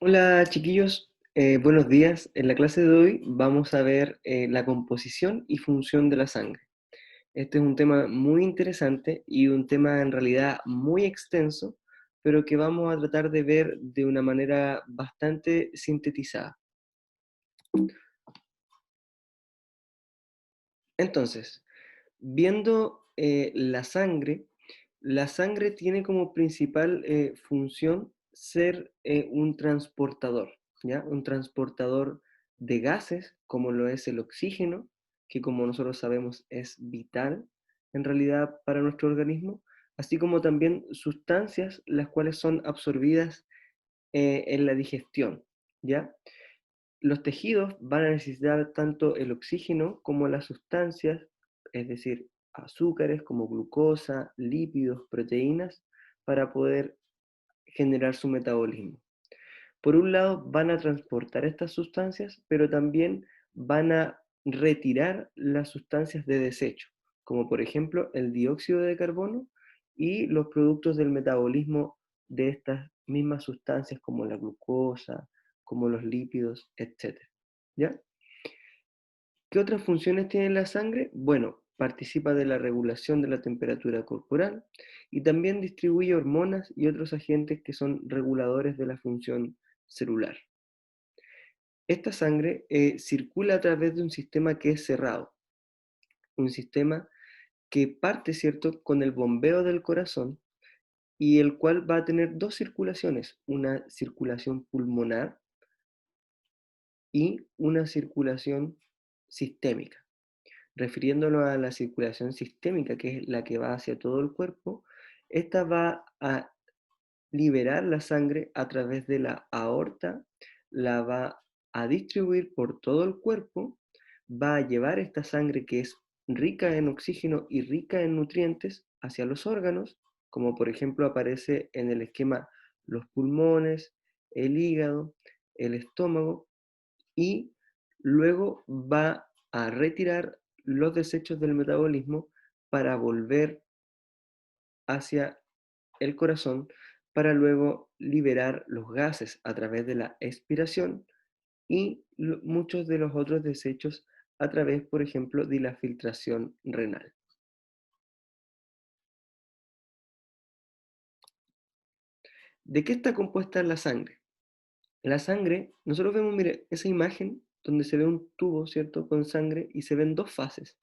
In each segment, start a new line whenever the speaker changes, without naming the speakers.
Hola chiquillos, buenos días. En la clase de hoy vamos a ver la composición y función de la sangre. Este es un tema muy interesante y un tema en realidad muy extenso, pero que vamos a tratar de ver de una manera bastante sintetizada. Entonces, viendo la sangre tiene como principal función ser un transportador, ¿ya? Un transportador de gases, como lo es el oxígeno, que como nosotros sabemos es vital en realidad para nuestro organismo, así como también sustancias las cuales son absorbidas en la digestión, ¿ya? Los tejidos van a necesitar tanto el oxígeno como las sustancias, es decir, azúcares como glucosa, lípidos, proteínas, para poder generar su metabolismo. Por un lado, van a transportar estas sustancias, pero también van a retirar las sustancias de desecho, como por ejemplo el dióxido de carbono y los productos del metabolismo de estas mismas sustancias como la glucosa, como los lípidos, etcétera. ¿Ya? ¿Qué otras funciones tiene la sangre? Bueno, participa de la regulación de la temperatura corporal y también distribuye hormonas y otros agentes que son reguladores de la función celular. Esta sangre circula a través de un sistema que es cerrado, un sistema que parte, ¿cierto?, con el bombeo del corazón y el cual va a tener dos circulaciones, una circulación pulmonar y una circulación sistémica. Refiriéndonos a la circulación sistémica, que es la que va hacia todo el cuerpo, esta va a liberar la sangre a través de la aorta, la va a distribuir por todo el cuerpo, va a llevar esta sangre que es rica en oxígeno y rica en nutrientes hacia los órganos, como por ejemplo aparece en el esquema los pulmones, el hígado, el estómago, y luego va a retirar los desechos del metabolismo para volver hacia el corazón para luego liberar los gases a través de la expiración y muchos de los otros desechos a través, por ejemplo, de la filtración renal. ¿De qué está compuesta la sangre? La sangre, nosotros vemos, mire, esa imagen donde se ve un tubo, ¿cierto?, con sangre y se ven dos fases.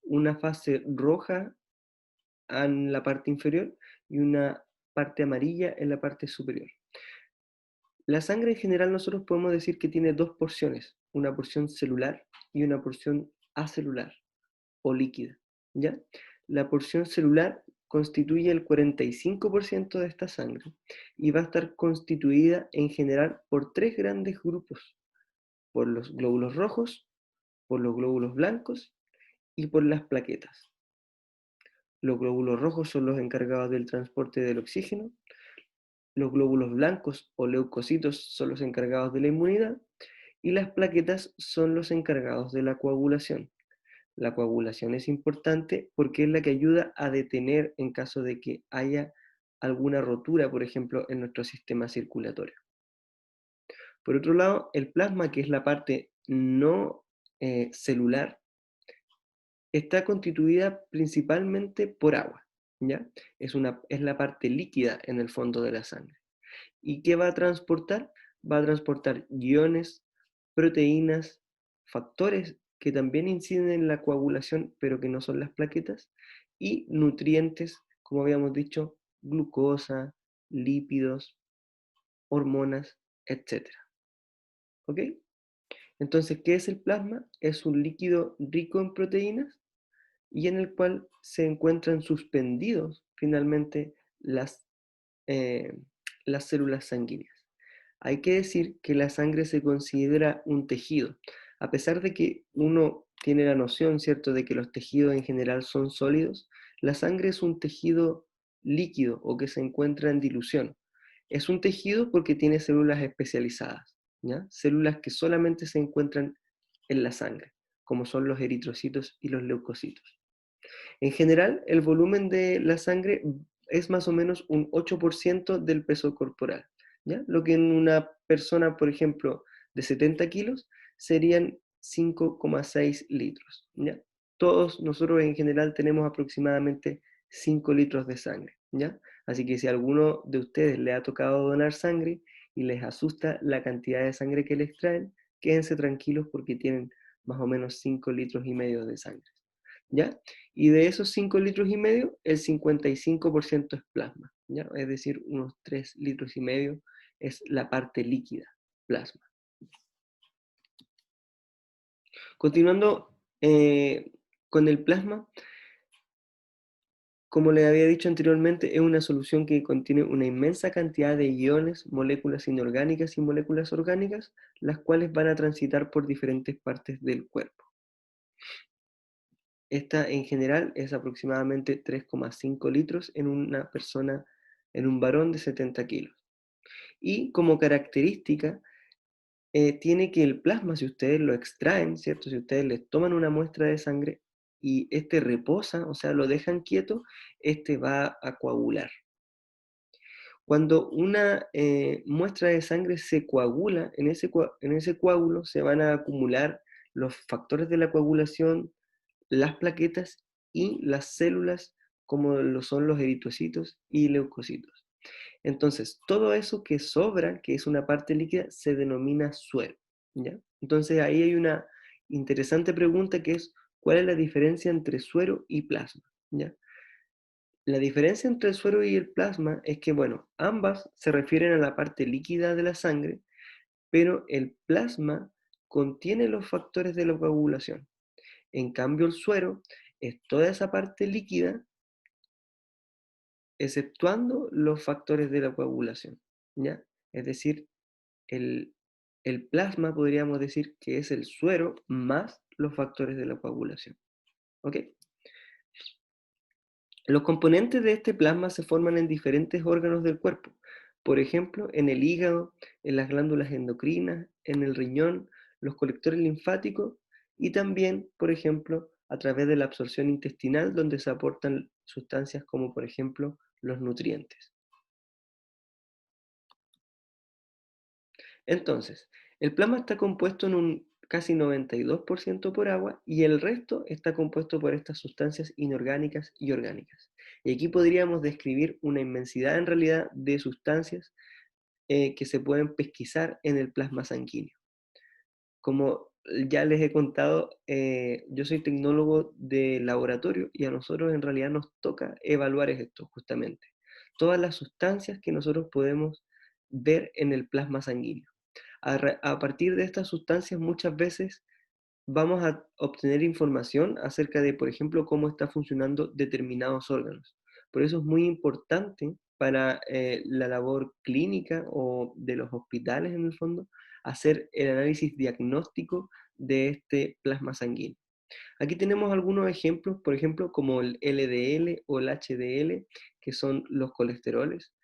Una fase roja en la parte inferior y una parte amarilla en la parte superior. La sangre en general nosotros podemos decir que tiene dos porciones, una porción celular y una porción acelular o líquida, ¿ya? La porción celular constituye el 45% de esta sangre y va a estar constituida en general por tres grandes grupos, por los glóbulos rojos, por los glóbulos blancos y por las plaquetas. Los glóbulos rojos son los encargados del transporte del oxígeno, los glóbulos blancos o leucocitos son los encargados de la inmunidad y las plaquetas son los encargados de la coagulación. La coagulación es importante porque es la que ayuda a detener en caso de que haya alguna rotura, por ejemplo, en nuestro sistema circulatorio. Por otro lado, el plasma, que es la parte no celular, está constituida principalmente por agua, ¿ya? Es la parte líquida en el fondo de la sangre. ¿Y qué va a transportar? Va a transportar iones, proteínas, factores que también inciden en la coagulación, pero que no son las plaquetas, y nutrientes, como habíamos dicho, glucosa, lípidos, hormonas, etcétera. ¿Ok? Entonces, ¿qué es el plasma? Es un líquido rico en proteínas y en el cual se encuentran suspendidos finalmente eh, las células sanguíneas. Hay que decir que la sangre se considera un tejido, a pesar de que uno tiene la noción, ¿cierto?, de que los tejidos en general son sólidos, la sangre es un tejido líquido o que se encuentra en dilución. Es un tejido porque tiene células especializadas, ¿ya? Células que solamente se encuentran en la sangre, como son los eritrocitos y los leucocitos. En general, el volumen de la sangre es más o menos un 8% del peso corporal. ¿ya? Lo que en una persona, por ejemplo, de 70 kilos serían 5,6 litros, ¿ya? Todos nosotros en general tenemos aproximadamente 5 litros de sangre, ¿ya? Así que si a alguno de ustedes le ha tocado donar sangre y les asusta la cantidad de sangre que les traen, quédense tranquilos porque tienen más o menos 5 litros y medio de sangre, ¿ya? Y de esos 5 litros y medio, el 55% es plasma, ¿ya? Es decir, unos 3 litros y medio es la parte líquida, plasma. Continuando con el plasma, como les había dicho anteriormente, es una solución que contiene una inmensa cantidad de iones, moléculas inorgánicas y moléculas orgánicas, las cuales van a transitar por diferentes partes del cuerpo. Esta en general es aproximadamente 3,5 litros en una persona, en un varón de 70 kilos. Y como característica, tiene que el plasma, si ustedes lo extraen, ¿cierto? Si ustedes les toman una muestra de sangre y este reposa, o sea, lo dejan quieto, este va a coagular. Cuando una muestra de sangre se coagula, en ese coágulo se van a acumular los factores de la coagulación, las plaquetas y las células, como lo son los eritrocitos y leucocitos. Entonces, todo eso que sobra, que es una parte líquida, se denomina suero, ¿ya? Entonces, ahí hay una interesante pregunta que es, ¿cuál es la diferencia entre suero y plasma? ¿Ya? La diferencia entre el suero y el plasma es que, bueno, ambas se refieren a la parte líquida de la sangre, pero el plasma contiene los factores de la coagulación. En cambio, el suero es toda esa parte líquida, exceptuando los factores de la coagulación, ¿ya? Es decir, el, el plasma podríamos decir que es el suero más los factores de la coagulación, ¿ok? Los componentes de este plasma se forman en diferentes órganos del cuerpo, por ejemplo, en el hígado, en las glándulas endocrinas, en el riñón, los colectores linfáticos y también, por ejemplo, a través de la absorción intestinal, donde se aportan sustancias como, por ejemplo, los nutrientes. Entonces, el plasma está compuesto en un casi 92% por agua y el resto está compuesto por estas sustancias inorgánicas y orgánicas. Y aquí podríamos describir una inmensidad en realidad de sustancias que se pueden pesquisar en el plasma sanguíneo. Como ya les he contado, yo soy tecnólogo de laboratorio y a nosotros en realidad nos toca evaluar esto justamente. Todas las sustancias que nosotros podemos ver en el plasma sanguíneo. A partir de estas sustancias muchas veces vamos a obtener información acerca de, por ejemplo, cómo está funcionando determinados órganos. Por eso es muy importante para la labor clínica o de los hospitales en el fondo, hacer el análisis diagnóstico de este plasma sanguíneo. Aquí tenemos algunos ejemplos, por ejemplo, como el LDL o el HDL, que son los colesteroles,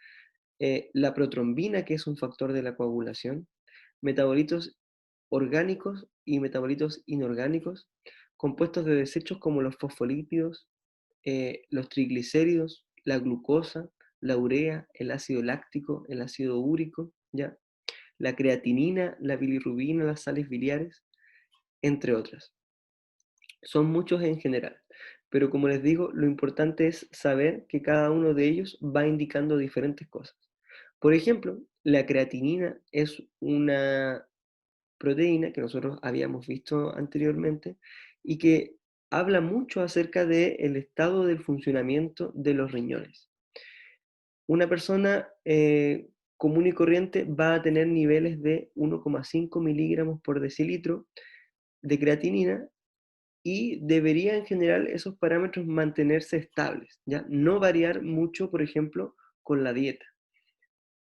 la protrombina, que es un factor de la coagulación, metabolitos orgánicos y metabolitos inorgánicos, compuestos de desechos como los fosfolípidos, los triglicéridos, la glucosa, la urea, el ácido láctico, el ácido úrico, ¿ya? La creatinina, la bilirrubina, las sales biliares, entre otras. Son muchos en general, pero como les digo, lo importante es saber que cada uno de ellos va indicando diferentes cosas. Por ejemplo, la creatinina es una proteína que nosotros habíamos visto anteriormente y que habla mucho acerca del estado del funcionamiento de los riñones. Una persona común y corriente va a tener niveles de 1,5 miligramos por decilitro de creatinina y debería en general esos parámetros mantenerse estables, ¿ya? No variar mucho, por ejemplo, con la dieta.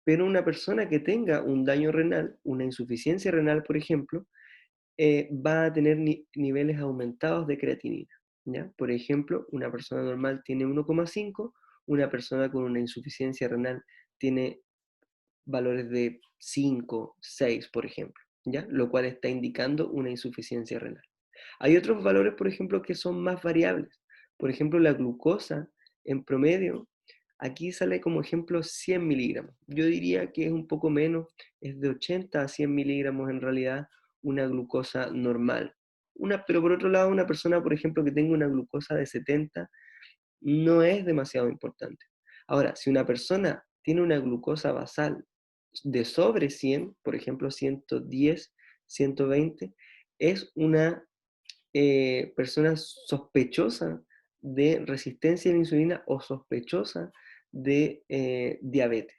Pero una persona que tenga un daño renal, una insuficiencia renal, por ejemplo, va a tener niveles aumentados de creatinina, ¿ya? Por ejemplo, una persona normal tiene 1,5, una persona con una insuficiencia renal tiene valores de 5, 6, por ejemplo, ¿ya? Lo cual está indicando una insuficiencia renal. Hay otros valores, por ejemplo, que son más variables. Por ejemplo, la glucosa en promedio Aquí sale como ejemplo 100 miligramos. Yo diría que es un poco menos, es de 80 a 100 miligramos en realidad una glucosa normal. Pero por otro lado, una persona, por ejemplo, que tenga una glucosa de 70 no es demasiado importante. Ahora, si una persona tiene una glucosa basal de sobre 100, por ejemplo 110, 120, es una persona sospechosa de resistencia a la insulina o sospechosa de diabetes,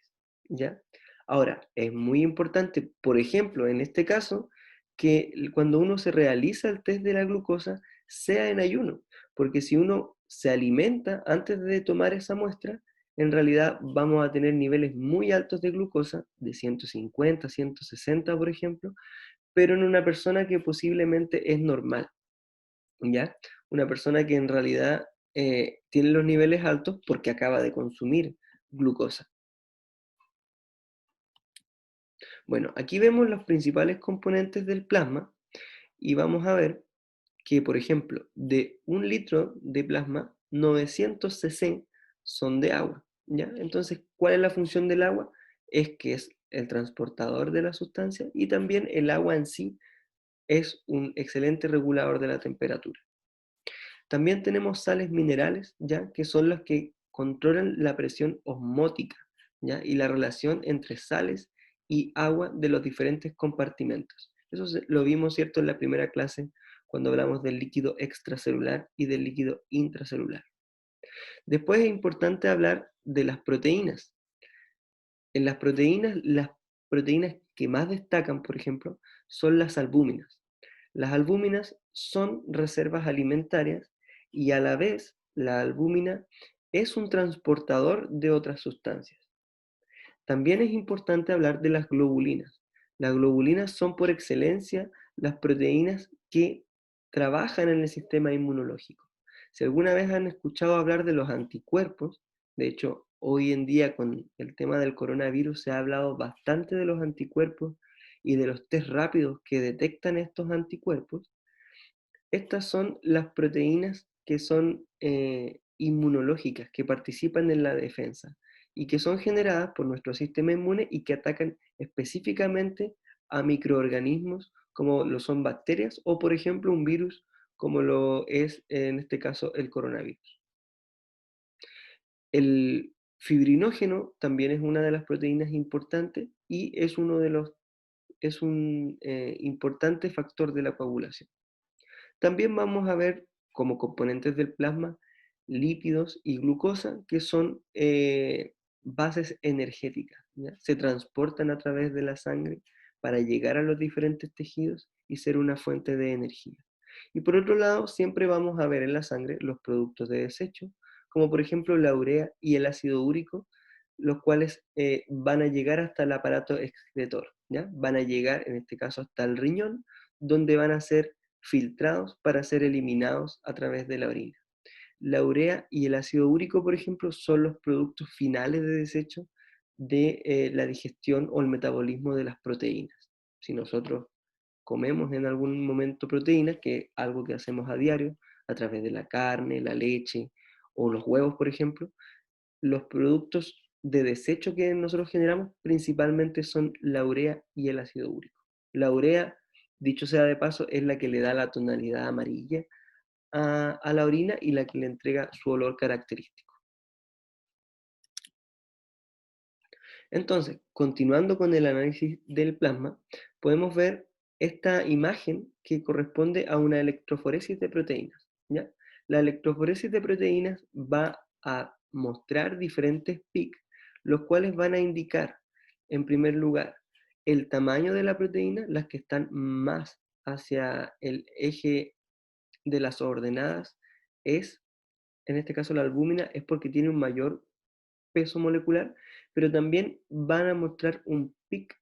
¿ya? Ahora, es muy importante, por ejemplo, en este caso, que cuando uno se realiza el test de la glucosa, sea en ayuno, porque si uno se alimenta antes de tomar esa muestra, en realidad vamos a tener niveles muy altos de glucosa, de 150, 160, por ejemplo, pero en una persona que posiblemente es normal. ¿Ya? Una persona que en realidad tiene los niveles altos porque acaba de consumir glucosa. Bueno, aquí vemos los principales componentes del plasma y vamos a ver que, por ejemplo, de 1 litro de plasma, 900 cc son de agua, ¿ya? Entonces, ¿cuál es la función del agua? Es que es el transportador de la sustancia y también el agua en sí es un excelente regulador de la temperatura. También tenemos sales minerales, ¿ya? Que son las que controlan la presión osmótica, ¿ya? Y la relación entre sales y agua de los diferentes compartimentos. Eso lo vimos, ¿cierto?, en la primera clase cuando hablamos del líquido extracelular y del líquido intracelular. Después es importante hablar de las proteínas. En las proteínas que más destacan, por ejemplo, son las albúminas. Las albúminas son reservas alimentarias y a la vez la albúmina es un transportador de otras sustancias. También es importante hablar de las globulinas. Las globulinas son por excelencia las proteínas que trabajan en el sistema inmunológico. Si alguna vez han escuchado hablar de los anticuerpos, de hecho, hoy en día con el tema del coronavirus se ha hablado bastante de los anticuerpos y de los test rápidos que detectan estos anticuerpos. Estas son las proteínas que son inmunológicas, que participan en la defensa y que son generadas por nuestro sistema inmune y que atacan específicamente a microorganismos como lo son bacterias o, por ejemplo, un virus como lo es en este caso el coronavirus. El fibrinógeno también es una de las proteínas importantes y es un importante factor de la coagulación. También vamos a ver como componentes del plasma lípidos y glucosa, que son bases energéticas, ¿ya? Se transportan a través de la sangre para llegar a los diferentes tejidos y ser una fuente de energía. Y por otro lado, siempre vamos a ver en la sangre los productos de desecho, como por ejemplo la urea y el ácido úrico, los cuales van a llegar hasta el aparato excretor, ¿ya? Van a llegar, en este caso, hasta el riñón, donde van a ser filtrados para ser eliminados a través de la orina. La urea y el ácido úrico, por ejemplo, son los productos finales de desecho de la digestión o el metabolismo de las proteínas. Si nosotros comemos en algún momento proteínas, que es algo que hacemos a diario, a través de la carne, la leche o los huevos, por ejemplo, los productos de desecho que nosotros generamos principalmente son la urea y el ácido úrico. La urea, dicho sea de paso, es la que le da la tonalidad amarilla a la orina y la que le entrega su olor característico. Entonces, continuando con el análisis del plasma, podemos ver esta imagen que corresponde a una electroforesis de proteínas, ¿ya? La electroforesis de proteínas va a mostrar diferentes peaks, los cuales van a indicar, en primer lugar, el tamaño de la proteína, las que están más hacia el eje de las ordenadas es, en este caso la albúmina, es porque tiene un mayor peso molecular, pero también van a mostrar un pic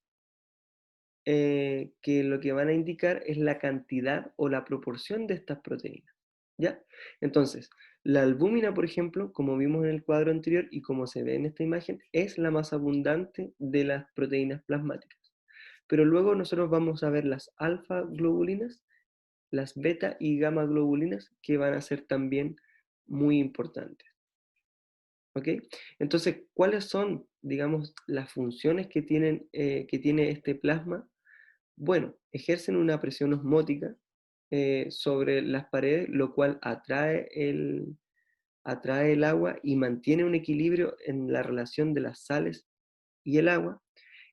que lo que van a indicar es la cantidad o la proporción de estas proteínas, ¿ya? Entonces, la albúmina, por ejemplo, como vimos en el cuadro anterior y como se ve en esta imagen, es la más abundante de las proteínas plasmáticas. Pero luego nosotros vamos a ver las alfa globulinas, las beta y gamma globulinas, que van a ser también muy importantes. ¿ok? Entonces, ¿cuáles son, digamos, las funciones que tiene este plasma? Bueno, ejercen una presión osmótica sobre las paredes, lo cual atrae el agua y mantiene un equilibrio en la relación de las sales y el agua.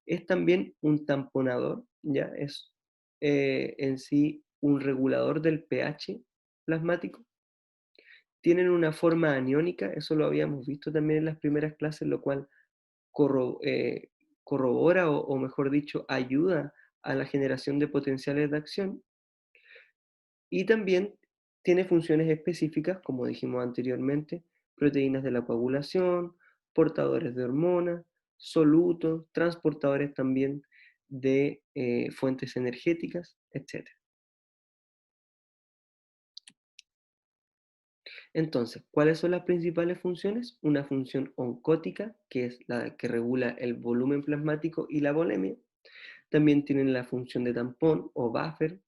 Es también un tamponador, ya es en sí un regulador del pH plasmático. Tienen una forma aniónica, eso lo habíamos visto también en las primeras clases, lo cual corro- eh, corrobora o mejor dicho, ayuda a la generación de potenciales de acción. Y también tiene funciones específicas, como dijimos anteriormente, proteínas de la coagulación, portadores de hormonas, solutos, transportadores también de fuentes energéticas, etc. Entonces, ¿cuáles son las principales funciones? Una función oncótica, que es la que regula el volumen plasmático y la volemia. También tienen la función de tampón o buffer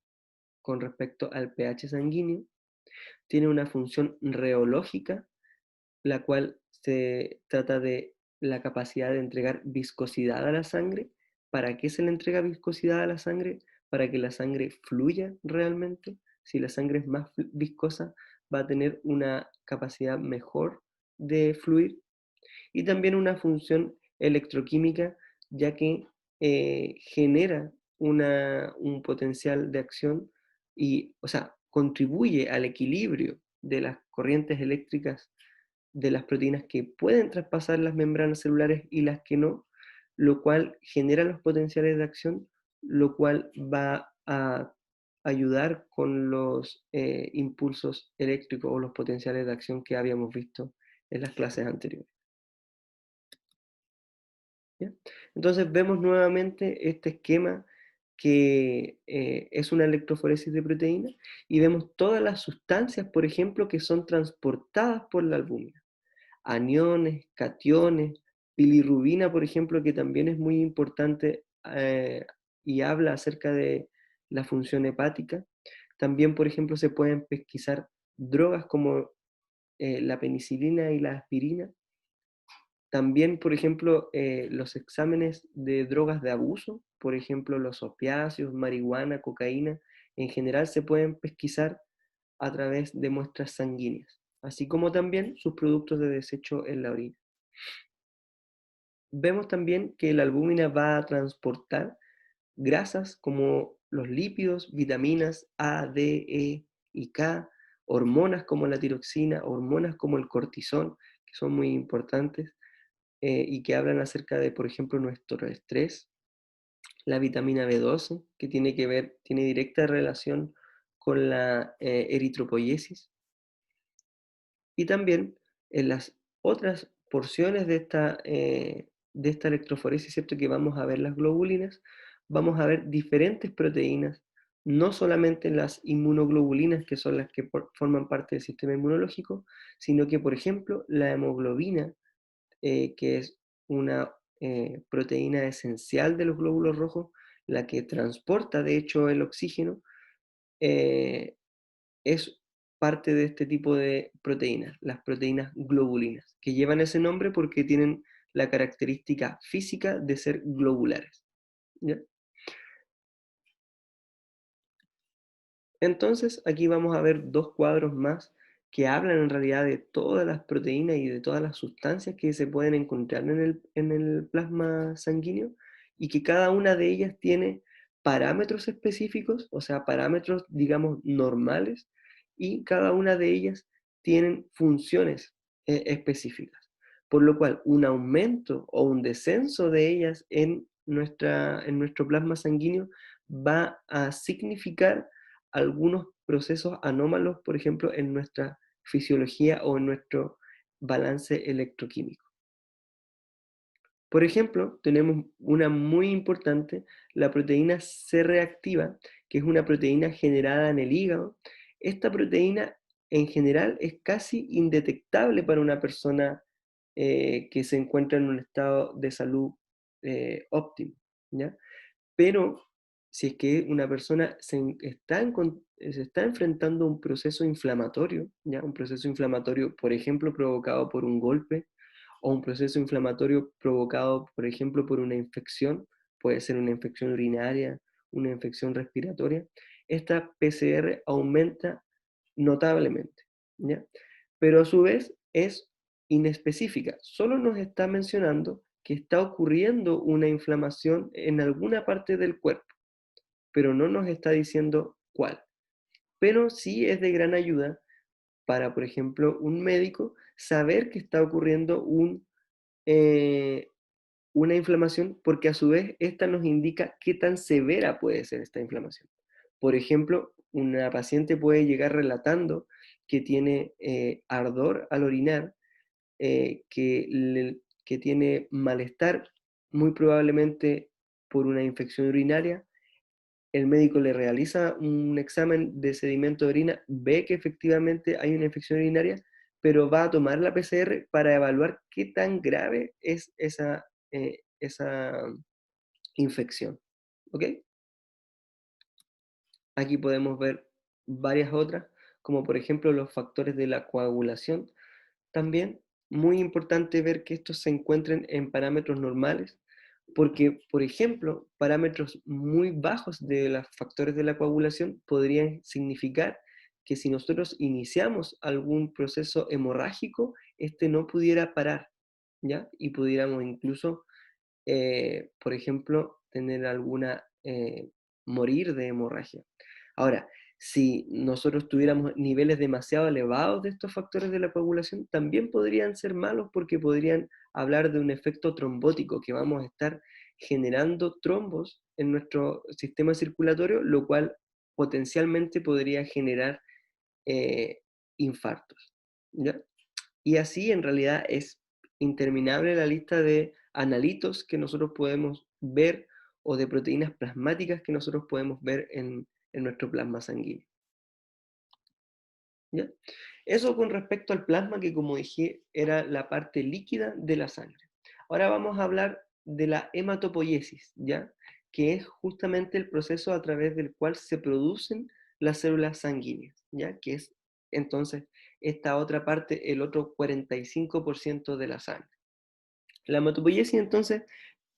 con respecto al pH sanguíneo. Tiene una función reológica, la cual se trata de la capacidad de entregar viscosidad a la sangre. ¿Para qué se le entrega viscosidad a la sangre? Para que la sangre fluya realmente. Si la sangre es más viscosa, va a tener una capacidad mejor de fluir. Y también una función electroquímica, ya que genera un potencial de acción y, o sea, contribuye al equilibrio de las corrientes eléctricas de las proteínas que pueden traspasar las membranas celulares y las que no, lo cual genera los potenciales de acción, lo cual va a ayudar con los impulsos eléctricos o los potenciales de acción que habíamos visto en las clases anteriores. ¿Ya? Entonces vemos nuevamente este esquema que es una electroforesis de proteínas y vemos todas las sustancias, por ejemplo, que son transportadas por la albúmina. Aniones, cationes, bilirrubina, por ejemplo, que también es muy importante y habla acerca de la función hepática. También, por ejemplo, se pueden pesquisar drogas como la penicilina y la aspirina. También, por ejemplo, los exámenes de drogas de abuso, por ejemplo, los opiáceos, marihuana, cocaína, en general se pueden pesquisar a través de muestras sanguíneas, así como también sus productos de desecho en la orina. Vemos también que la albúmina va a transportar grasas como los lípidos, vitaminas A, D, E y K, hormonas como la tiroxina, hormonas como el cortisol, que son muy importantes y que hablan acerca de, por ejemplo, nuestro estrés, la vitamina B12, que tiene directa relación con la eritropoyesis, y también en las otras porciones de esta electroforesis, ¿cierto? Que vamos a ver las globulinas, vamos a ver diferentes proteínas, no solamente las inmunoglobulinas, que son las que forman parte del sistema inmunológico, sino que, por ejemplo, la hemoglobina, que es una proteína esencial de los glóbulos rojos, la que transporta, de hecho, el oxígeno, eh, es parte de este tipo de proteínas, las proteínas globulinas, que llevan ese nombre porque tienen la característica física de ser globulares. ¿Ya? Entonces, aquí vamos a ver dos cuadros más que hablan en realidad de todas las proteínas y de todas las sustancias que se pueden encontrar en el plasma sanguíneo y que cada una de ellas tiene parámetros específicos, o sea, parámetros, digamos, normales, y cada una de ellas tienen funciones específicas. Por lo cual, un aumento o un descenso de ellas en nuestro plasma sanguíneo va a significar algunos procesos anómalos, por ejemplo, en nuestra fisiología o en nuestro balance electroquímico. Por ejemplo, tenemos una muy importante, la proteína C reactiva, que es una proteína generada en el hígado. Esta proteína en general es casi indetectable para una persona que se encuentra en un estado de salud óptimo, ¿ya? Pero si es que una persona se está enfrentando a un proceso inflamatorio, ¿ya? Un proceso inflamatorio, por ejemplo, provocado por un golpe o un proceso inflamatorio provocado, por ejemplo, por una infección, puede ser una infección urinaria, una infección respiratoria, esta PCR aumenta notablemente, ¿ya? Pero a su vez es inespecífica, solo nos está mencionando que está ocurriendo una inflamación en alguna parte del cuerpo, pero no nos está diciendo cuál. Pero sí es de gran ayuda para, por ejemplo, un médico saber que está ocurriendo eh, una inflamación, porque a su vez esta nos indica qué tan severa puede ser esta inflamación. Por ejemplo, una paciente puede llegar relatando que tiene ardor al orinar, que tiene malestar, muy probablemente por una infección urinaria. El médico le realiza un examen de sedimento de orina, ve que efectivamente hay una infección urinaria, pero va a tomar la PCR para evaluar qué tan grave es esa infección. ¿Ok? Aquí podemos ver varias otras, como por ejemplo los factores de la coagulación. También muy importante ver que estos se encuentren en parámetros normales, porque, por ejemplo, parámetros muy bajos de los factores de la coagulación podrían significar que si nosotros iniciamos algún proceso hemorrágico, este no pudiera parar, ¿ya? Y pudiéramos incluso, por ejemplo, tener morir de hemorragia. Ahora, si nosotros tuviéramos niveles demasiado elevados de estos factores de la coagulación, también podrían ser malos porque podrían hablar de un efecto trombótico, que vamos a estar generando trombos en nuestro sistema circulatorio, lo cual potencialmente podría generar eh, infartos, ¿ya? Y así en realidad es interminable la lista de analitos que nosotros podemos ver o de proteínas plasmáticas que nosotros podemos ver en nuestro plasma sanguíneo, ¿ya? Eso con respecto al plasma, que como dije era la parte líquida de la sangre. Ahora vamos a hablar de la hematopoiesis, ¿ya? Que es justamente el proceso a través del cual se producen las células sanguíneas, ¿ya? Que es entonces esta otra parte, el otro 45% de la sangre. La hematopoiesis entonces,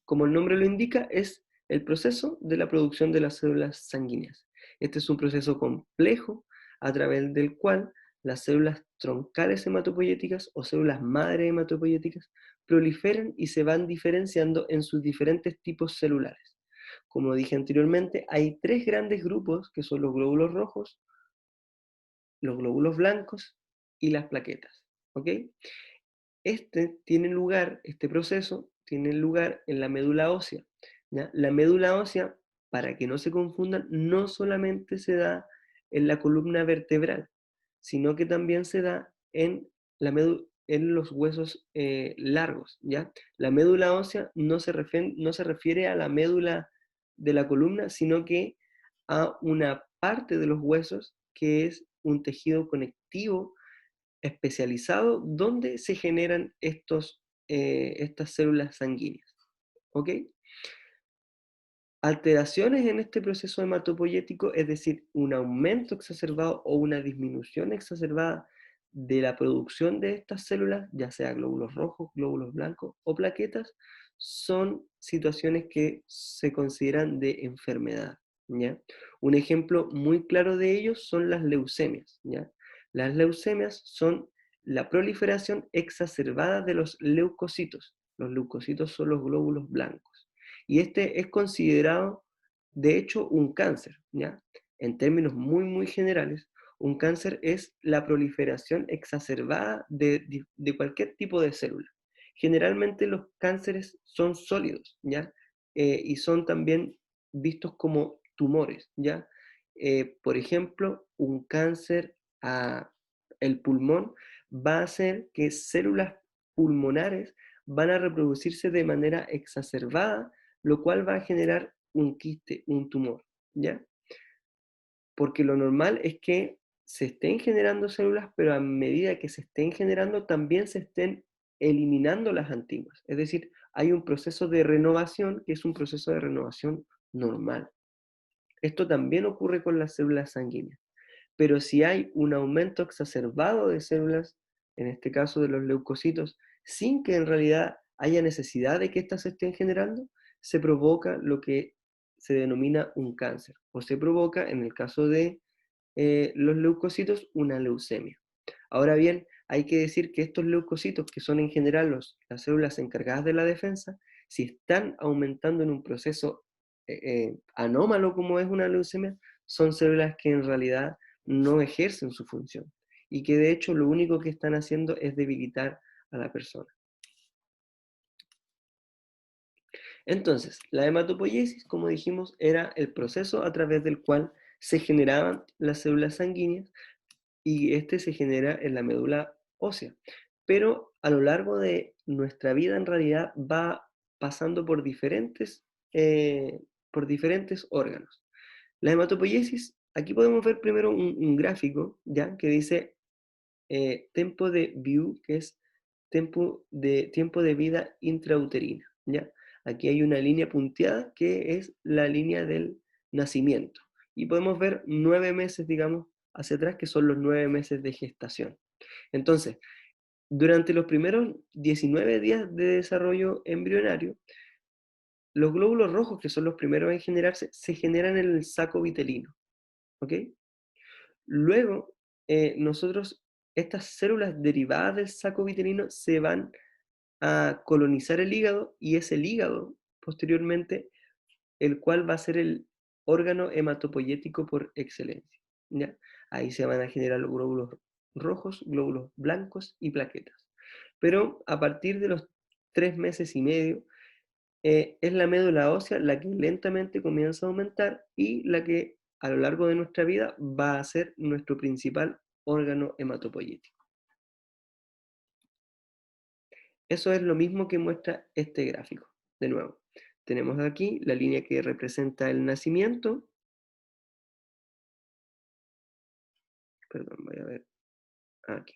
como el nombre lo indica, es el proceso de la producción de las células sanguíneas. Este es un proceso complejo a través del cual las células troncales hematopoyéticas o células madre hematopoyéticas proliferan y se van diferenciando en sus diferentes tipos celulares. Como dije anteriormente, hay tres grandes grupos que son los glóbulos rojos, los glóbulos blancos y las plaquetas. ¿Ok? Este proceso tiene lugar en la médula ósea, ¿ya? La médula ósea, para que no se confundan, no solamente se da en la columna vertebral, sino que también se da en los huesos largos, ¿ya? La médula ósea no se refiere a la médula de la columna, sino que a una parte de los huesos que es un tejido conectivo especializado donde se generan estas células sanguíneas. ¿Ok? Alteraciones en este proceso hematopoyético, es decir, un aumento exacerbado o una disminución exacerbada de la producción de estas células, ya sea glóbulos rojos, glóbulos blancos o plaquetas, son situaciones que se consideran de enfermedad, ¿ya? Un ejemplo muy claro de ellos son las leucemias, ¿ya? Las leucemias son la proliferación exacerbada de los leucocitos. Los leucocitos son los glóbulos blancos. Y este es considerado, de hecho, un cáncer, ¿ya? En términos muy, muy generales, un cáncer es la proliferación exacerbada de cualquier tipo de célula. Generalmente los cánceres son sólidos, ¿ya? Y son también vistos como tumores, ¿ya? Por ejemplo, un cáncer el pulmón va a hacer que células pulmonares van a reproducirse de manera exacerbada, lo cual va a generar un quiste, un tumor, ¿ya? Porque lo normal es que se estén generando células, pero a medida que se estén generando, también se estén eliminando las antiguas. Es decir, hay un proceso de renovación que es un proceso de renovación normal. Esto también ocurre con las células sanguíneas. Pero si hay un aumento exacerbado de células, en este caso de los leucocitos, sin que en realidad haya necesidad de que éstas se estén generando, se provoca lo que se denomina un cáncer, o se provoca, en el caso de los leucocitos, una leucemia. Ahora bien, hay que decir que estos leucocitos, que son en general las células encargadas de la defensa, si están aumentando en un proceso anómalo como es una leucemia, son células que en realidad no ejercen su función y que de hecho lo único que están haciendo es debilitar a la persona. Entonces, la hematopoiesis, como dijimos, era el proceso a través del cual se generaban las células sanguíneas y este se genera en la médula ósea. Pero a lo largo de nuestra vida en realidad va pasando por diferentes órganos. La hematopoiesis, aquí podemos ver primero un gráfico, ¿ya? Que dice tiempo de view, que es tiempo de vida intrauterina, ¿ya? Aquí hay una línea punteada que es la línea del nacimiento. Y podemos ver 9 meses, digamos, hacia atrás, que son los 9 meses de gestación. Entonces, durante los primeros 19 días de desarrollo embrionario, los glóbulos rojos, que son los primeros en generarse, se generan en el saco vitelino, ¿ok? Luego, estas células derivadas del saco vitelino se van a colonizar el hígado y es el hígado, posteriormente, el cual va a ser el órgano hematopoyético por excelencia, ¿ya? Ahí se van a generar los glóbulos rojos, glóbulos blancos y plaquetas. Pero a partir de los 3 meses y medio, es la médula ósea la que lentamente comienza a aumentar y la que a lo largo de nuestra vida va a ser nuestro principal órgano hematopoyético. Eso es lo mismo que muestra este gráfico. De nuevo, tenemos aquí la línea que representa el nacimiento. Perdón, voy a ver aquí.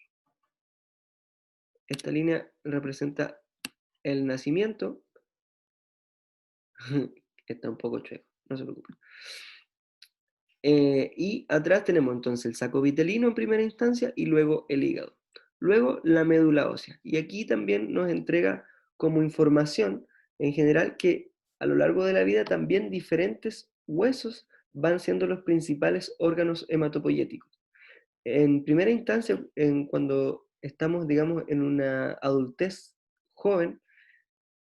Esta línea representa el nacimiento. Está un poco chueco, no se preocupen. Y atrás tenemos entonces el saco vitelino en primera instancia y luego el hígado. Luego la médula ósea. Y aquí también nos entrega como información en general que a lo largo de la vida también diferentes huesos van siendo los principales órganos hematopoyéticos. En primera instancia, cuando estamos, digamos, en una adultez joven,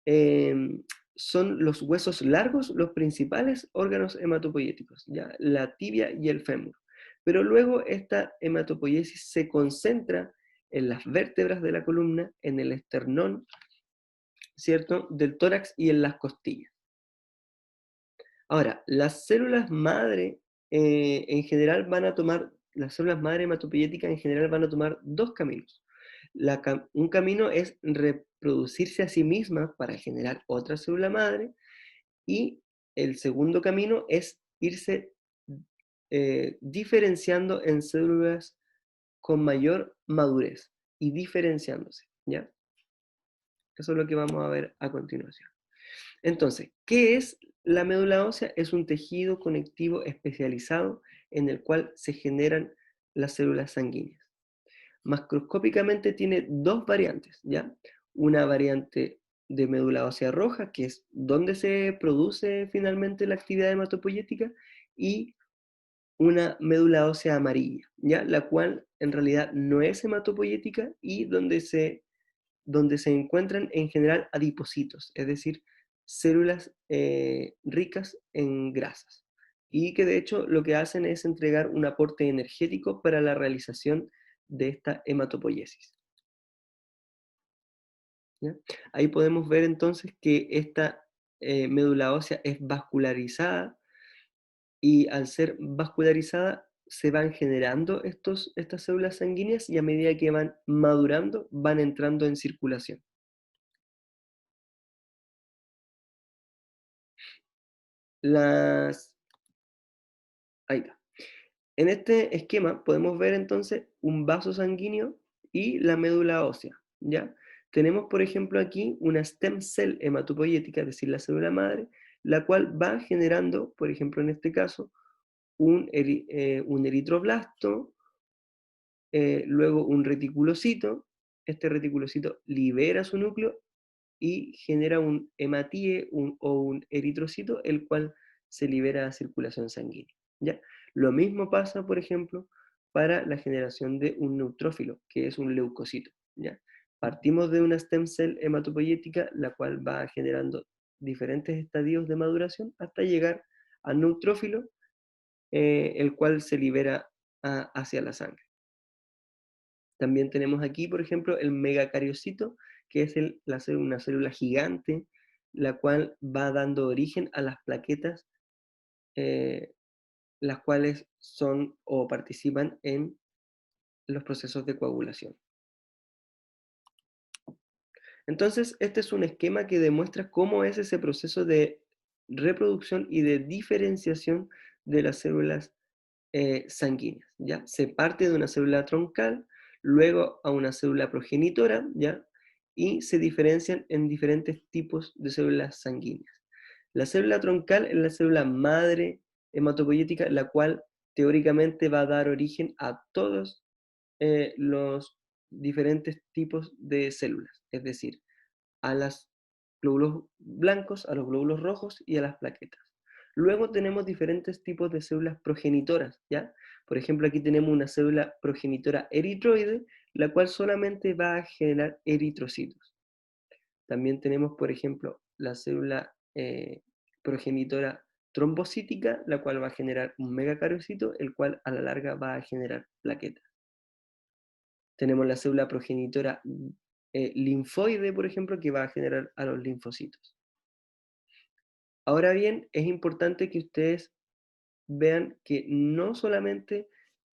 em, son los huesos largos los principales órganos hematopoyéticos, ¿ya? La tibia y el fémur. Pero luego esta hematopoiesis se concentra en las vértebras de la columna, en el esternón, ¿cierto? Del tórax y en las costillas. Ahora, las células madre en general van a tomar, las células madre hematopoyéticas en general van a tomar dos caminos. Un camino es reproducirse a sí misma para generar otra célula madre y el segundo camino es irse diferenciando en células con mayor madurez y diferenciándose, ¿ya? Eso es lo que vamos a ver a continuación. Entonces, ¿qué es la médula ósea? Es un tejido conectivo especializado en el cual se generan las células sanguíneas. Macroscópicamente tiene dos variantes, ¿ya? Una variante de médula ósea roja, que es donde se produce finalmente la actividad hematopoyética, y una médula ósea amarilla, ¿ya? La cual en realidad no es hematopoyética y donde se encuentran en general adipocitos, es decir, células ricas en grasas, y que de hecho lo que hacen es entregar un aporte energético para la realización de esta hematopoiesis, ¿ya? Ahí podemos ver entonces que esta médula ósea es vascularizada y al ser vascularizada se van generando estas células sanguíneas y a medida que van madurando van entrando en circulación. Las... Ahí está. En este esquema podemos ver entonces un vaso sanguíneo y la médula ósea, ¿ya? Tenemos, por ejemplo, aquí una stem cell hematopoyética, es decir, la célula madre, la cual va generando, por ejemplo, en este caso, un eritroblasto, luego un reticulocito, este reticulocito libera su núcleo y genera un hematíe o un eritrocito, el cual se libera a circulación sanguínea. ¿Ya? Lo mismo pasa, por ejemplo, para la generación de un neutrófilo, que es un leucocito. ¿Ya? Partimos de una stem cell hematopoyética, la cual va generando diferentes estadios de maduración hasta llegar al neutrófilo, el cual se libera hacia la sangre. También tenemos aquí, por ejemplo, el megacariocito, que es una célula gigante, la cual va dando origen a las plaquetas, eh, las cuales son o participan en los procesos de coagulación. Entonces, este es un esquema que demuestra cómo es ese proceso de reproducción y de diferenciación de las células sanguíneas, ¿ya? Se parte de una célula troncal, luego a una célula progenitora, ¿ya? Y se diferencian en diferentes tipos de células sanguíneas. La célula troncal es la célula madre hematopoyética, la cual teóricamente va a dar origen a todos los diferentes tipos de células, es decir, a los glóbulos blancos, a los glóbulos rojos y a las plaquetas. Luego tenemos diferentes tipos de células progenitoras, ¿ya? Por ejemplo, aquí tenemos una célula progenitora eritroide, la cual solamente va a generar eritrocitos. También tenemos, por ejemplo, la célula progenitora trombocítica, la cual va a generar un megacariocito, el cual a la larga va a generar plaquetas. Tenemos la célula progenitora linfoide, por ejemplo, que va a generar a los linfocitos. Ahora bien, es importante que ustedes vean que no solamente,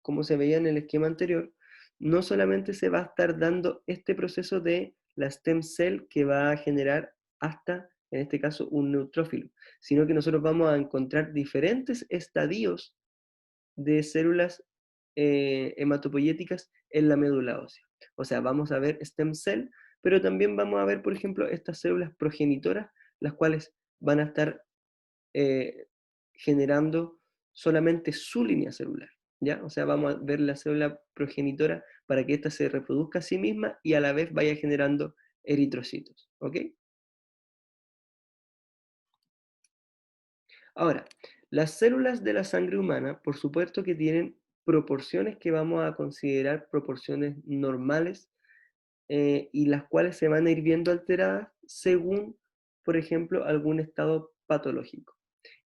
como se veía en el esquema anterior, no solamente se va a estar dando este proceso de la stem cell que va a generar hasta, en este caso, un neutrófilo, sino que nosotros vamos a encontrar diferentes estadios de células hematopoyéticas en la médula ósea. O sea, vamos a ver stem cell, pero también vamos a ver, por ejemplo, estas células progenitoras, las cuales van a estar eh, generando solamente su línea celular, ¿ya? O sea, vamos a ver la célula progenitora para que ésta se reproduzca a sí misma y a la vez vaya generando eritrocitos, ¿ok? Ahora, las células de la sangre humana, por supuesto que tienen proporciones que vamos a considerar proporciones normales y las cuales se van a ir viendo alteradas según, por ejemplo, algún estado patológico.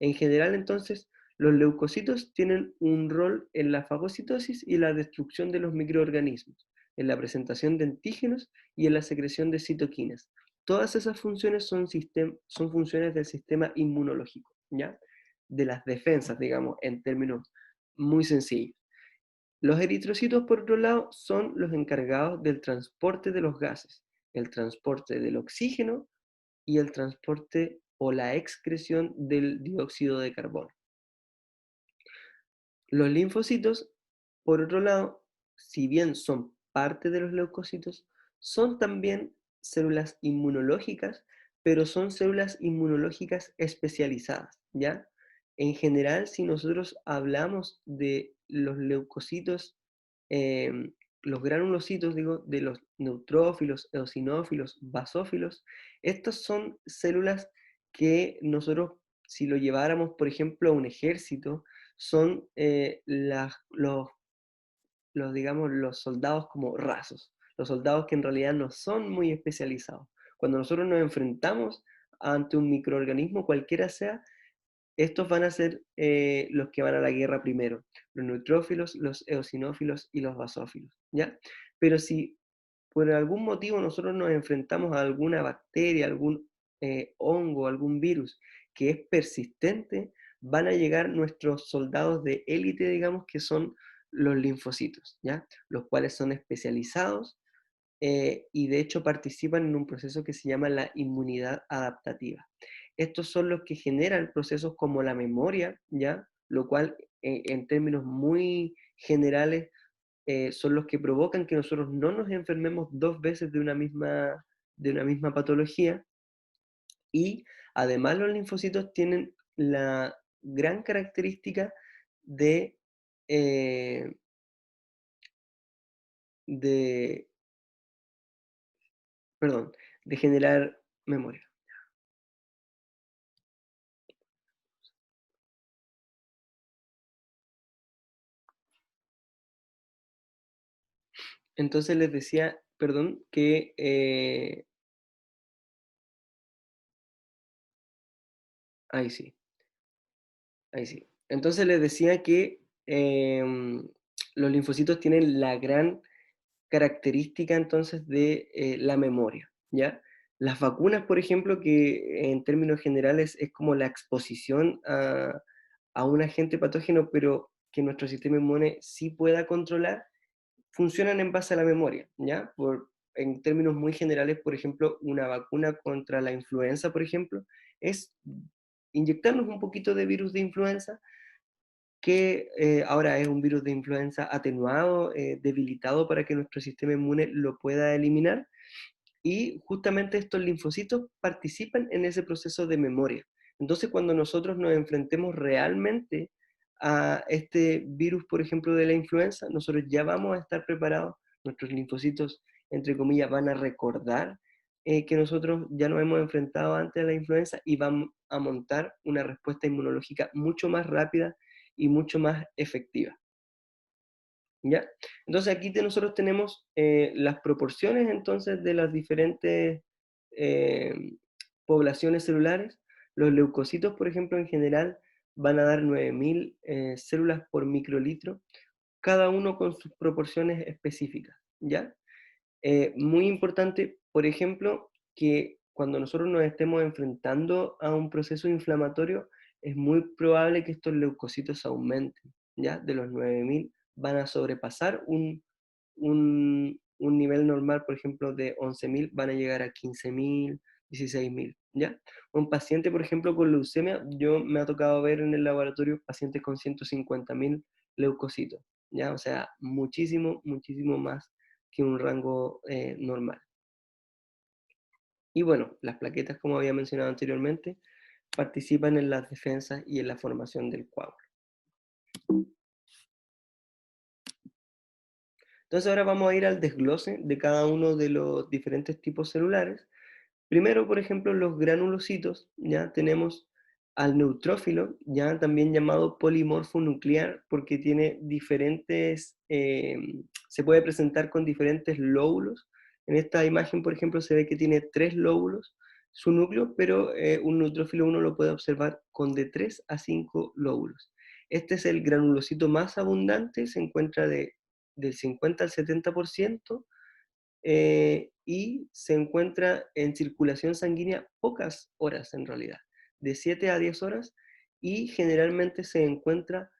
En general, entonces, los leucocitos tienen un rol en la fagocitosis y la destrucción de los microorganismos, en la presentación de antígenos y en la secreción de citoquinas. Todas esas funciones son funciones del sistema inmunológico, ¿ya? De las defensas, digamos, en términos muy sencillos. Los eritrocitos, por otro lado, son los encargados del transporte de los gases, el transporte del oxígeno y el transporte o la excreción del dióxido de carbono. Los linfocitos, por otro lado, si bien son parte de los leucocitos, son también células inmunológicas, pero son células inmunológicas especializadas, ¿ya? En general, si nosotros hablamos de los leucocitos, los granulocitos, digo, de los neutrófilos, eosinófilos, basófilos, estas son células que nosotros, si lo lleváramos, por ejemplo, a un ejército, son digamos, los soldados como rasos, los soldados que en realidad no son muy especializados. Cuando nosotros nos enfrentamos ante un microorganismo, cualquiera sea, estos van a ser los que van a la guerra primero, los neutrófilos, los eosinófilos y los basófilos, ¿ya? Pero si por algún motivo nosotros nos enfrentamos a alguna bacteria, algún hongo, algún virus que es persistente, van a llegar nuestros soldados de élite, digamos, que son los linfocitos, ¿ya? Los cuales son especializados y de hecho participan en un proceso que se llama la inmunidad adaptativa. Estos son los que generan procesos como la memoria, ¿ya? Lo cual en términos muy generales son los que provocan que nosotros no nos enfermemos dos veces de una misma patología y además los linfocitos tienen la gran característica de, eh, de perdón, de generar memoria. Entonces les decía, perdón, que ahí sí, ahí sí. Entonces les decía que los linfocitos tienen la gran característica entonces de la memoria, ¿ya? Las vacunas, por ejemplo, que en términos generales es como la exposición a un agente patógeno, pero que nuestro sistema inmune sí pueda controlar, funcionan en base a la memoria, ¿ya? En términos muy generales, por ejemplo, una vacuna contra la influenza, por ejemplo, es inyectarnos un poquito de virus de influenza, que ahora es un virus de influenza atenuado, debilitado para que nuestro sistema inmune lo pueda eliminar, y justamente estos linfocitos participan en ese proceso de memoria. Entonces, cuando nosotros nos enfrentemos realmente a este virus, por ejemplo, de la influenza, nosotros ya vamos a estar preparados, nuestros linfocitos, entre comillas, van a recordar que nosotros ya nos hemos enfrentado antes a la influenza y van a montar una respuesta inmunológica mucho más rápida y mucho más efectiva. ¿Ya? Entonces aquí nosotros tenemos las proporciones entonces de las diferentes eh, poblaciones celulares. Los leucocitos, por ejemplo, en general van a dar 9.000 células por microlitro, cada uno con sus proporciones específicas, ¿ya? Muy importante, por ejemplo, que cuando nosotros nos estemos enfrentando a un proceso inflamatorio, es muy probable que estos leucocitos aumenten, ¿ya? De los 9.000 van a sobrepasar un nivel normal, por ejemplo, de 11.000, van a llegar a 15.000, 16.000, ¿ya? Un paciente, por ejemplo, con leucemia, yo me ha tocado ver en el laboratorio pacientes con 150.000 leucocitos, ¿ya? O sea, muchísimo, muchísimo más que un rango normal. Y bueno, las plaquetas, como había mencionado anteriormente, participan en las defensas y en la formación del coágulo. Entonces ahora vamos a ir al desglose de cada uno de los diferentes tipos celulares. Primero, por ejemplo, los granulocitos, ya tenemos al neutrófilo, ya también llamado polimorfo nuclear, porque tiene diferentes, se puede presentar con diferentes lóbulos. En esta imagen, por ejemplo, se ve que tiene 3 lóbulos su núcleo, pero un neutrófilo uno lo puede observar con de 3 a 5 lóbulos. Este es el granulocito más abundante, se encuentra del 50 al 70%, y se encuentra en circulación sanguínea pocas horas en realidad, de 7 a 10 horas, y generalmente se encuentra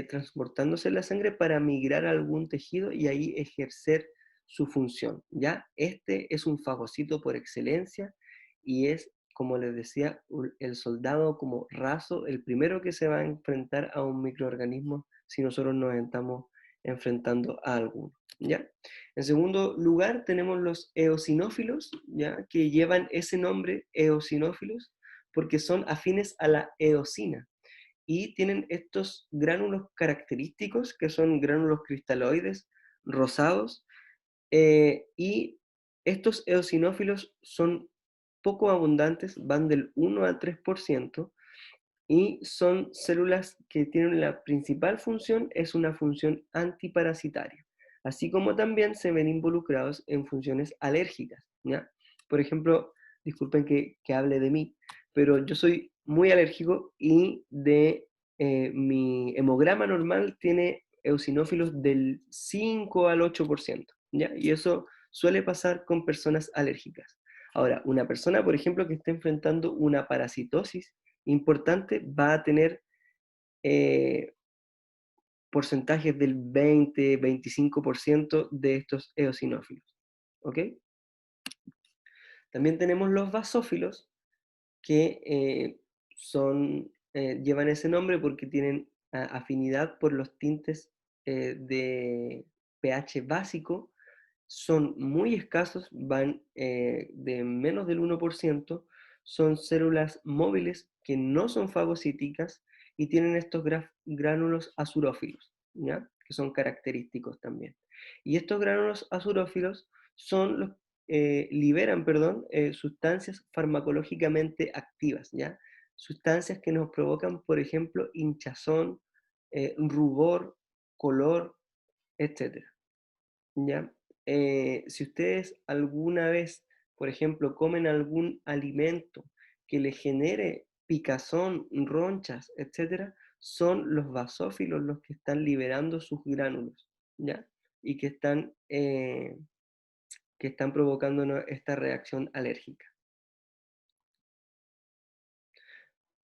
transportándose en la sangre para migrar a algún tejido y ahí ejercer su función. ¿Ya? Este es un fagocito por excelencia y es, como les decía, el soldado como raso, el primero que se va a enfrentar a un microorganismo si nosotros nos estamos enfrentando a alguno. ¿Ya? En segundo lugar tenemos los eosinófilos, ¿ya? Que llevan ese nombre, eosinófilos, porque son afines a la eosina y tienen estos gránulos característicos, que son gránulos cristaloides rosados, y estos eosinófilos son poco abundantes, van del 1 al 3%, y son células que tienen la principal función, es una función antiparasitaria, así como también se ven involucrados en funciones alérgicas, ¿ya? Por ejemplo, disculpen que hable de mí, pero yo soy muy alérgico y mi hemograma normal tiene eosinófilos del 5 al 8%, ¿ya? Y eso suele pasar con personas alérgicas. Ahora, una persona, por ejemplo, que esté enfrentando una parasitosis importante va a tener eh, porcentajes del 20-25% de estos eosinófilos. ¿Ok? También tenemos los basófilos, que llevan ese nombre porque tienen afinidad por los tintes de pH básico, son muy escasos, van de menos del 1%, son células móviles que no son fagocíticas y tienen estos gránulos azurófilos, ¿ya? Que son característicos también. Y estos gránulos azurófilos son los liberan, perdón, sustancias farmacológicamente activas, ¿ya? Sustancias que nos provocan, por ejemplo, hinchazón, rubor, color, etcétera, ¿ya? Si ustedes alguna vez, por ejemplo, comen algún alimento que les genere picazón, ronchas, etcétera, son los basófilos los que están liberando sus gránulos, ¿ya? Y que están provocándonos esta reacción alérgica.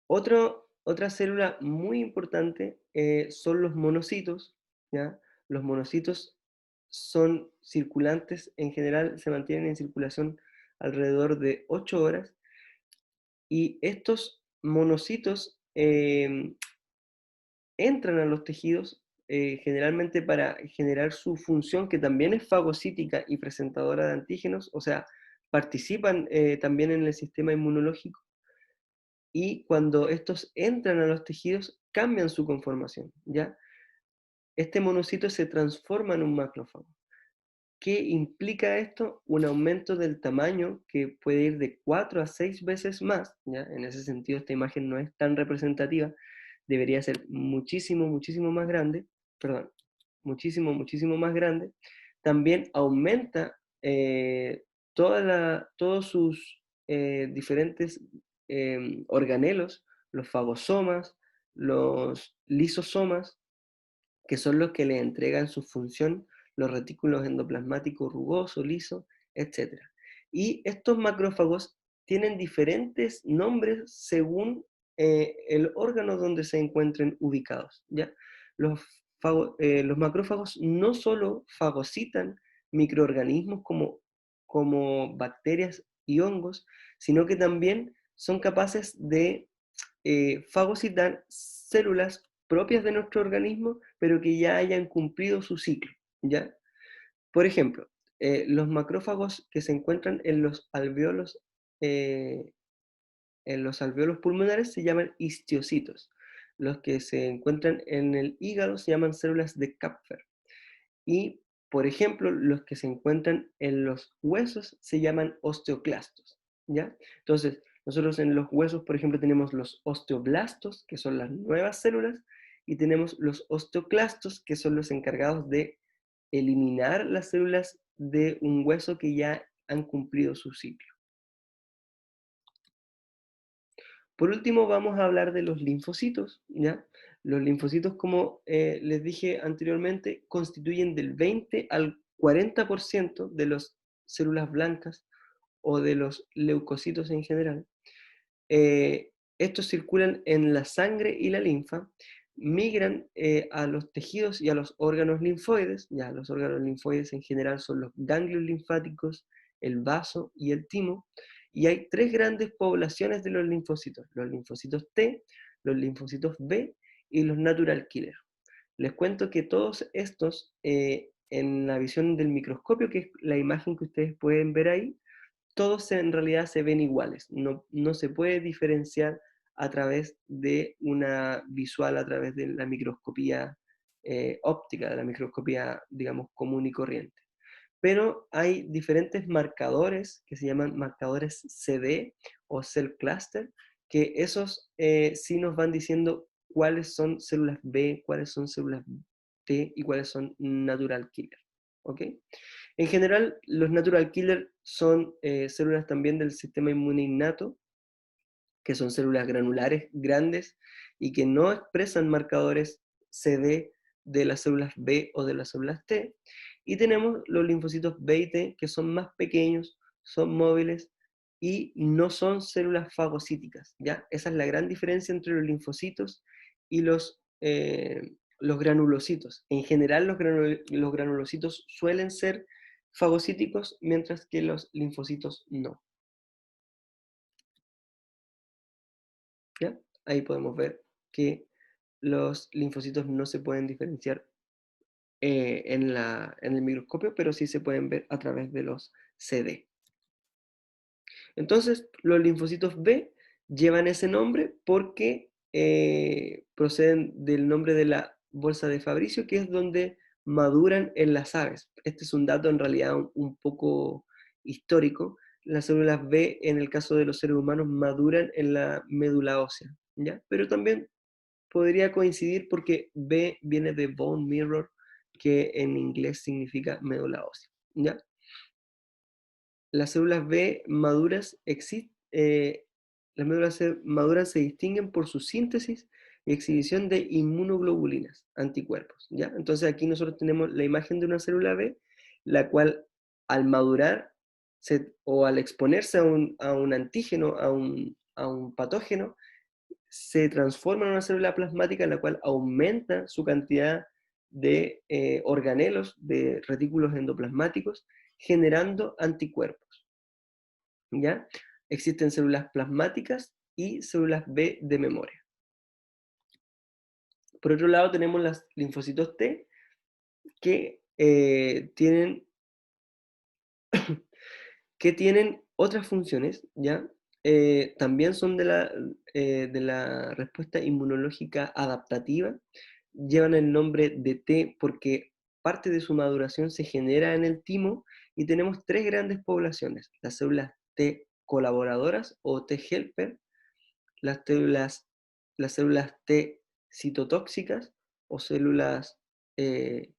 Otra célula muy importante son los monocitos, ¿ya? Los monocitos son circulantes, en general se mantienen en circulación alrededor de 8 horas, y estos monocitos entran a los tejidos generalmente para generar su función, que también es fagocítica y presentadora de antígenos, o sea, participan también en el sistema inmunológico, y cuando estos entran a los tejidos cambian su conformación, ¿ya? Este monocito se transforma en un macrófago. ¿Qué implica esto? Un aumento del tamaño que puede ir de 4 a 6 veces más, ¿ya? En ese sentido, esta imagen no es tan representativa, debería ser muchísimo, muchísimo más grande, perdón, muchísimo, muchísimo más grande. También aumenta todos sus diferentes organelos, los fagosomas, los lisosomas, que son los que le entregan su función, los retículos endoplasmáticos rugoso, liso, etcétera. Y estos macrófagos tienen diferentes nombres según el órgano donde se encuentren ubicados, ¿ya? Los, los macrófagos no solo fagocitan microorganismos como bacterias y hongos, sino que también son capaces de fagocitar células propias de nuestro organismo, pero que ya hayan cumplido su ciclo, ¿ya? Por ejemplo, los macrófagos que se encuentran eh, en los alveolos pulmonares se llaman histiocitos. Los que se encuentran en el hígado se llaman células de Kapfer. Y, por ejemplo, los que se encuentran en los huesos se llaman osteoclastos, ¿ya? Entonces, nosotros en los huesos, por ejemplo, tenemos los osteoblastos, que son las nuevas células, y tenemos los osteoclastos, que son los encargados de eliminar las células de un hueso que ya han cumplido su ciclo. Por último, vamos a hablar de los linfocitos, ¿ya? Los linfocitos, como les dije anteriormente, constituyen del 20 al 40% de las células blancas o de los leucocitos en general. Estos circulan en la sangre y la linfa, migran a los tejidos y a los órganos linfoides. Ya, los órganos linfoides en general son los ganglios linfáticos, el vaso y el timo, y hay tres grandes poblaciones de los linfocitos T, los linfocitos B y los natural killer. Les cuento que todos estos, en la visión del microscopio, que es la imagen que ustedes pueden ver ahí, todos en realidad se ven iguales, no se puede diferenciar a través de una visual, a través de la microscopía óptica, de la microscopía, digamos, común y corriente. Pero hay diferentes marcadores que se llaman marcadores CD o cell cluster, que esos sí nos van diciendo cuáles son células B, cuáles son células T y cuáles son natural killer. ¿Ok? En general, los natural killer son células también del sistema inmune innato, que son células granulares grandes y que no expresan marcadores CD de las células B o de las células T. Y tenemos los linfocitos B y T, que son más pequeños, son móviles y no son células fagocíticas, ¿ya? Esa es la gran diferencia entre los linfocitos y los granulocitos. En general, los granulocitos suelen ser fagocíticos, mientras que los linfocitos no, ¿ya? Ahí podemos ver que los linfocitos no se pueden diferenciar en el microscopio, pero sí se pueden ver a través de los CD. Entonces, los linfocitos B llevan ese nombre porque proceden del nombre de la bolsa de Fabricio, que es donde maduran en las aves. Este es un dato en realidad un poco histórico, las células B, en el caso de los seres humanos, maduran en la médula ósea, ¿ya? Pero también podría coincidir porque B viene de bone mirror, que en inglés significa médula ósea, ¿ya? Las células B maduras las maduras se distinguen por su síntesis y exhibición de inmunoglobulinas, anticuerpos, ¿ya? Entonces aquí nosotros tenemos la imagen de una célula B, la cual al madurar o al exponerse a un antígeno, a un patógeno, se transforma en una célula plasmática en la cual aumenta su cantidad de organelos, de retículos endoplasmáticos, generando anticuerpos, ¿ya? Existen células plasmáticas y células B de memoria. Por otro lado, tenemos los linfocitos T que tienen otras funciones, ¿ya? También son de la respuesta inmunológica adaptativa, llevan el nombre de T porque parte de su maduración se genera en el timo y tenemos tres grandes poblaciones, las células T colaboradoras o T helper, las células, las células T citotóxicas o células eh,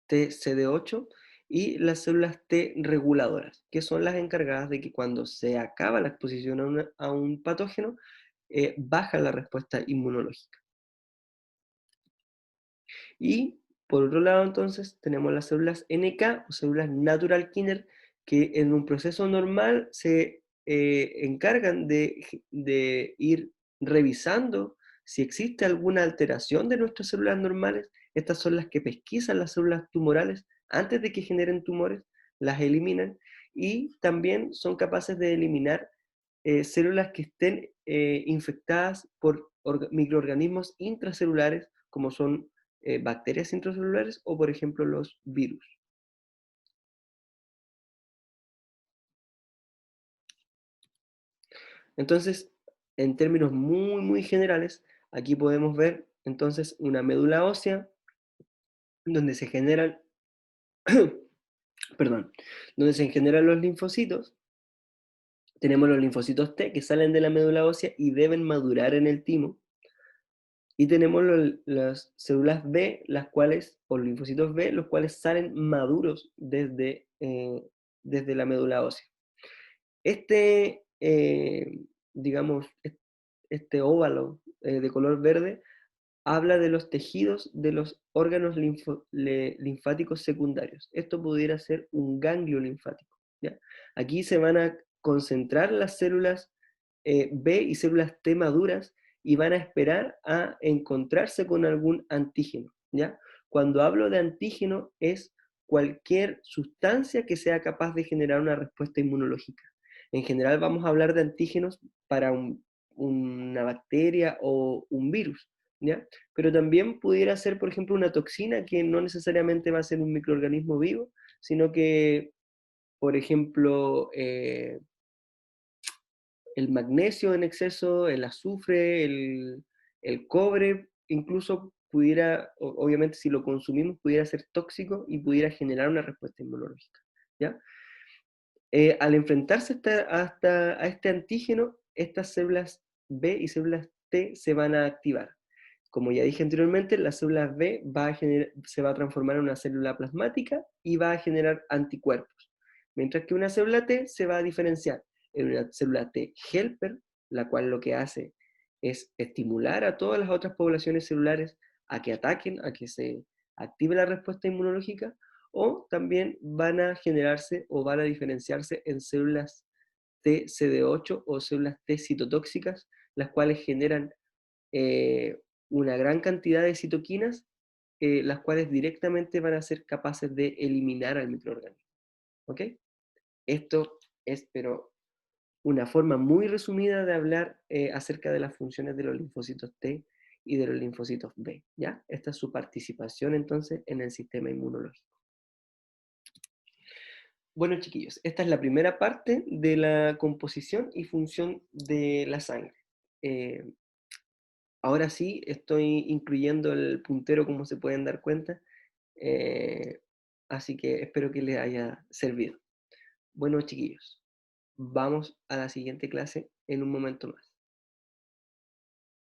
TCD8 y las células T reguladoras, que son las encargadas de que cuando se acaba la exposición a un patógeno, baja la respuesta inmunológica. Y por otro lado, entonces, tenemos las células NK o células Natural Killer, que en un proceso normal se encargan de ir revisando si existe alguna alteración de nuestras células normales. Estas son las que pesquisan las células tumorales antes de que generen tumores, las eliminan y también son capaces de eliminar células que estén infectadas por microorganismos intracelulares, como son bacterias intracelulares o, por ejemplo, los virus. Entonces, en términos muy, muy generales, aquí podemos ver entonces una médula ósea donde se generan, perdón, donde se generan los linfocitos. Tenemos los linfocitos T que salen de la médula ósea y deben madurar en el timo. Y tenemos las células B, las cuales, o linfocitos B, los cuales salen maduros desde la médula ósea. Este, digamos, este óvalo de color verde habla de los tejidos de los órganos linfáticos secundarios. Esto pudiera ser un ganglio linfático, ¿ya? Aquí se van a concentrar las células B y células T maduras y van a esperar a encontrarse con algún antígeno, ¿ya? Cuando hablo de antígeno es cualquier sustancia que sea capaz de generar una respuesta inmunológica. En general vamos a hablar de antígenos para una bacteria o un virus, ¿ya? Pero también pudiera ser, por ejemplo, una toxina que no necesariamente va a ser un microorganismo vivo, sino que, por ejemplo, el magnesio en exceso, el azufre, el cobre, incluso pudiera, obviamente si lo consumimos, pudiera ser tóxico y pudiera generar una respuesta inmunológica, ¿ya? Al enfrentarse a este antígeno, estas células B y células T se van a activar. Como ya dije anteriormente, la célula B se va a transformar en una célula plasmática y va a generar anticuerpos, mientras que una célula T se va a diferenciar en una célula T helper, la cual lo que hace es estimular a todas las otras poblaciones celulares a que ataquen, a que se active la respuesta inmunológica, o también van a generarse o van a diferenciarse en células T CD8 o células T citotóxicas, las cuales generan eh, una gran cantidad de citoquinas, las cuales directamente van a ser capaces de eliminar al microorganismo. ¿Ok? Esto es, pero una forma muy resumida de hablar acerca de las funciones de los linfocitos T y de los linfocitos B. ¿Ya? Esta es su participación entonces en el sistema inmunológico. Bueno, chiquillos, esta es la primera parte de la composición y función de la sangre. Eh, Ahora sí, estoy incluyendo el puntero, como se pueden dar cuenta, eh, así que espero que les haya servido. Bueno, chiquillos, vamos a la siguiente clase en un momento más.